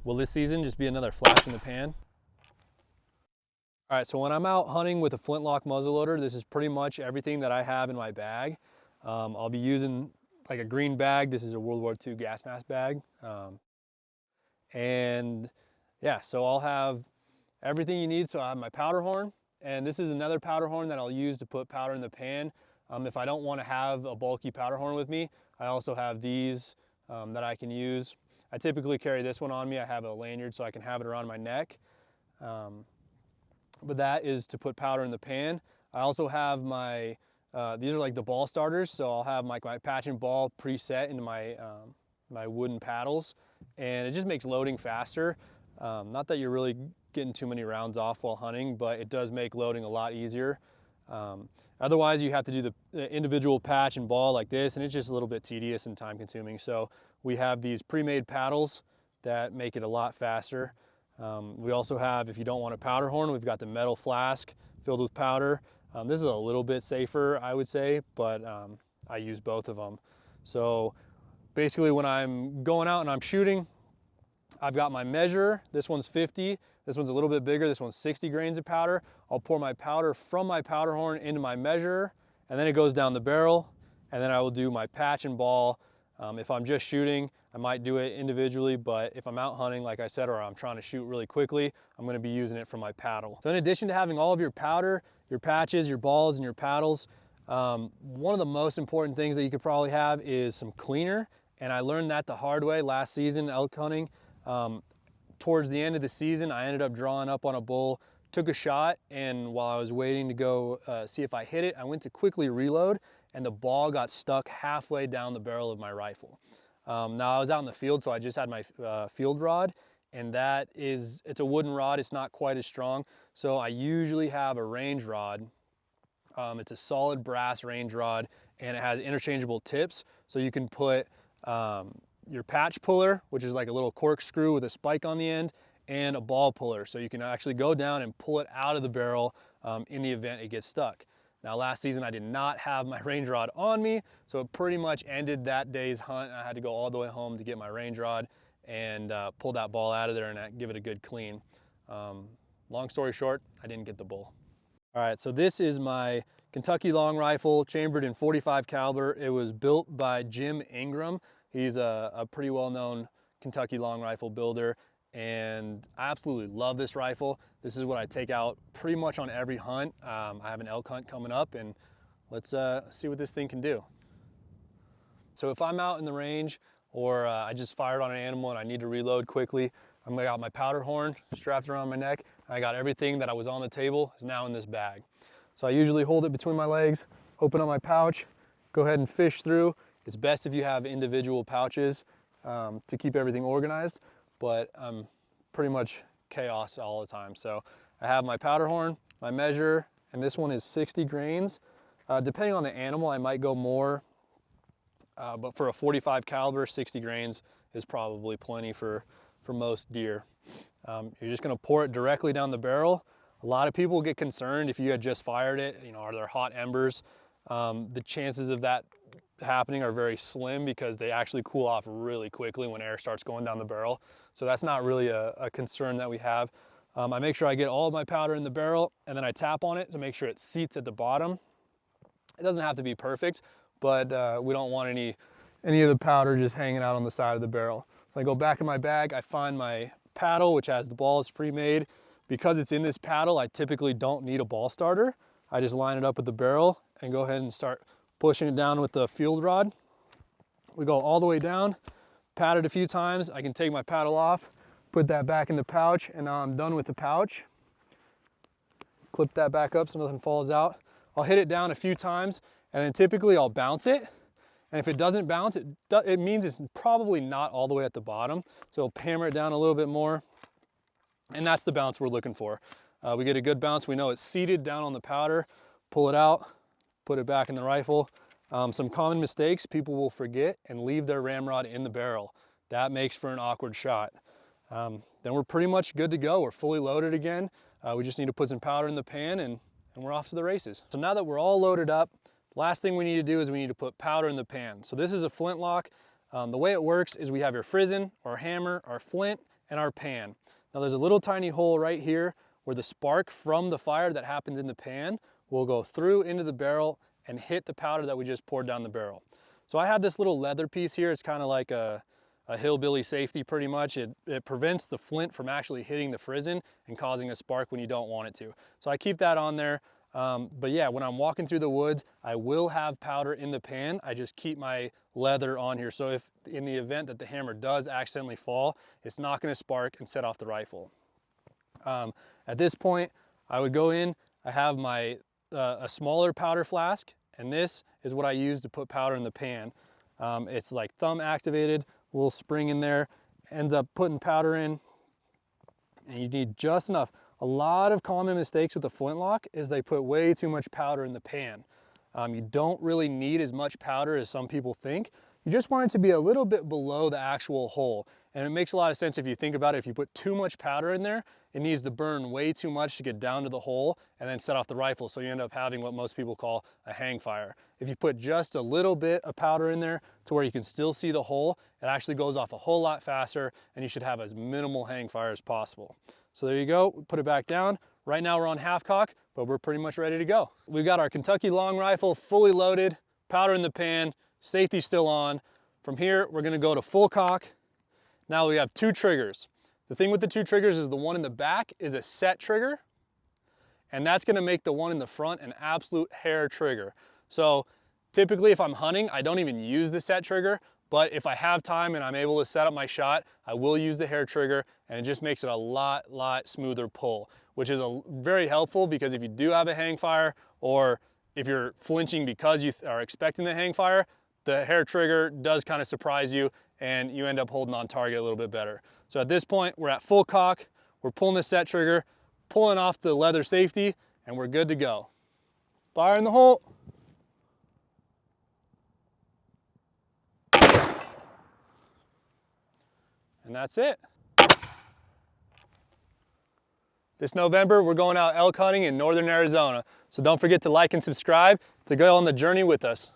Will this season just be another flash in the pan? All right, so when I'm out hunting with a flintlock muzzleloader, this is pretty much everything that I have in my bag. I'll be using like a green bag. This is a World War II gas mask bag. And yeah, so I'll have everything you need. So I have my powder horn, and this is another powder horn that I'll use to put powder in the pan. If I don't want to have a bulky powder horn with me, I also have these that I can use. I typically carry this one on me. I have a lanyard so I can have it around my neck. But that is to put powder in the pan. I also have my, these are like the ball starters, so I'll have my patch and ball preset into my, my wooden paddles, and it just makes loading faster. Not that you're really getting too many rounds off while hunting, but it does make loading a lot easier. Otherwise, you have to do the individual patch and ball like this, and it's just a little bit tedious and time consuming. So we have these pre-made paddles that make it a lot faster. We also have, if you don't want a powder horn, we've got the metal flask filled with powder. This is a little bit safer, I would say, but I use both of them. So basically when I'm going out and I'm shooting, I've got my measure. This one's 50. This one's a little bit bigger. This one's 60 grains of powder. I'll pour my powder from my powder horn into my measure, and then it goes down the barrel, and then I will do my patch and ball. If I'm just shooting, I might do it individually, but if I'm out hunting, like I said, or I'm trying to shoot really quickly, I'm gonna be using it for my paddle. So in addition to having all of your powder, your patches, your balls, and your paddles, one of the most important things that you could probably have is some cleaner. And I learned that the hard way last season elk hunting. Towards the end of the season, I ended up drawing up on a bull, took a shot, and while I was waiting to go see if I hit it, I went to quickly reload, and the ball got stuck halfway down the barrel of my rifle. Now I was out in the field, so I just had my field rod, and it's a wooden rod. It's not quite as strong. So I usually have a range rod. It's a solid brass range rod, and it has interchangeable tips. So you can put your patch puller, which is like a little corkscrew with a spike on the end, and a ball puller. So you can actually go down and pull it out of the barrel in the event it gets stuck. Now last season I did not have my range rod on me, so it pretty much ended that day's hunt. I had to go all the way home to get my range rod and pull that ball out of there and give it a good clean. Long story short, I didn't get the bull. All right, so this is my Kentucky long rifle chambered in .45 caliber. It was built by Jim Ingram. He's a pretty well-known Kentucky long rifle builder, and I absolutely love this rifle. This is what I take out pretty much on every hunt. I have an elk hunt coming up, and let's see what this thing can do. So if I'm out in the range, or I just fired on an animal and I need to reload quickly, I'm gonna got my powder horn strapped around my neck, and I got everything that I was on the table is now in this bag. So I usually hold it between my legs, open up my pouch, go ahead and fish through. It's best if you have individual pouches to keep everything organized, but I'm pretty much chaos all the time. So I have my powder horn, my measure, and this one is 60 grains. Depending on the animal, I might go more, but for a .45 caliber, 60 grains is probably plenty for most deer. You're just gonna pour it directly down the barrel. A lot of people get concerned if you had just fired it, you know, are there hot embers? The chances of that happening are very slim because they actually cool off really quickly when air starts going down the barrel. So that's not really a concern that we have. I make sure I get all of my powder in the barrel, and then I tap on it to make sure it seats at the bottom. It doesn't have to be perfect, but we don't want any of the powder just hanging out on the side of the barrel. So I go back in my bag, I find my paddle, which has the balls pre-made. Because it's in this paddle, I typically don't need a ball starter. I just line it up with the barrel and go ahead and start pushing it down with the field rod. We go all the way down, pat it a few times. I can take my paddle off, put that back in the pouch, and now I'm done with the pouch. Clip that back up so nothing falls out. I'll hit it down a few times, and then typically I'll bounce it. And if it doesn't bounce, it means it's probably not all the way at the bottom. So I'll hammer it down a little bit more, and that's the bounce we're looking for. We get a good bounce, we know it's seated down on the powder, pull it out, put it back in the rifle. Some common mistakes, people will forget and leave their ramrod in the barrel. That makes for an awkward shot. Then we're pretty much good to go. We're fully loaded again. We just need to put some powder in the pan, and we're off to the races. So now that we're all loaded up, last thing we need to do is we need to put powder in the pan. So this is a flintlock. The way it works is we have your frizzen, our hammer, our flint, and our pan. Now there's a little tiny hole right here where the spark from the fire that happens in the pan will go through into the barrel and hit the powder that we just poured down the barrel. So I have this little leather piece here. It's kind of like a hillbilly safety pretty much. It prevents the flint from actually hitting the frizzen and causing a spark when you don't want it to. So I keep that on there. But yeah, when I'm walking through the woods, I will have powder in the pan. I just keep my leather on here. So if in the event that the hammer does accidentally fall, it's not gonna spark and set off the rifle. At this point, I would go in, I have my a smaller powder flask, and this is what I use to put powder in the pan. It's like thumb activated, little spring in there, ends up putting powder in, and you need just enough. A lot of common mistakes with the flintlock is they put way too much powder in the pan. You don't really need as much powder as some people think. You just want it to be a little bit below the actual hole. And it makes a lot of sense if you think about it. If you put too much powder in there, it needs to burn way too much to get down to the hole and then set off the rifle. So you end up having what most people call a hang fire. If you put just a little bit of powder in there to where you can still see the hole, it actually goes off a whole lot faster, and you should have as minimal hang fire as possible. So there you go, put it back down. Right now we're on half cock, but we're pretty much ready to go. We've got our Kentucky long rifle fully loaded, powder in the pan, safety still on. From here, we're gonna go to full cock. Now we have 2 triggers. The thing with the 2 triggers is the one in the back is a set trigger, and that's gonna make the one in the front an absolute hair trigger. So typically if I'm hunting, I don't even use the set trigger, but if I have time and I'm able to set up my shot, I will use the hair trigger, and it just makes it a lot smoother pull, which is very helpful because if you do have a hang fire, or if you're flinching because you are expecting the hang fire, the hair trigger does kind of surprise you and you end up holding on target a little bit better. So at this point, we're at full cock, we're pulling the set trigger, pulling off the leather safety, and we're good to go. Fire in the hole. And that's it. This November, we're going out elk hunting in northern Arizona. So don't forget to like and subscribe to go on the journey with us.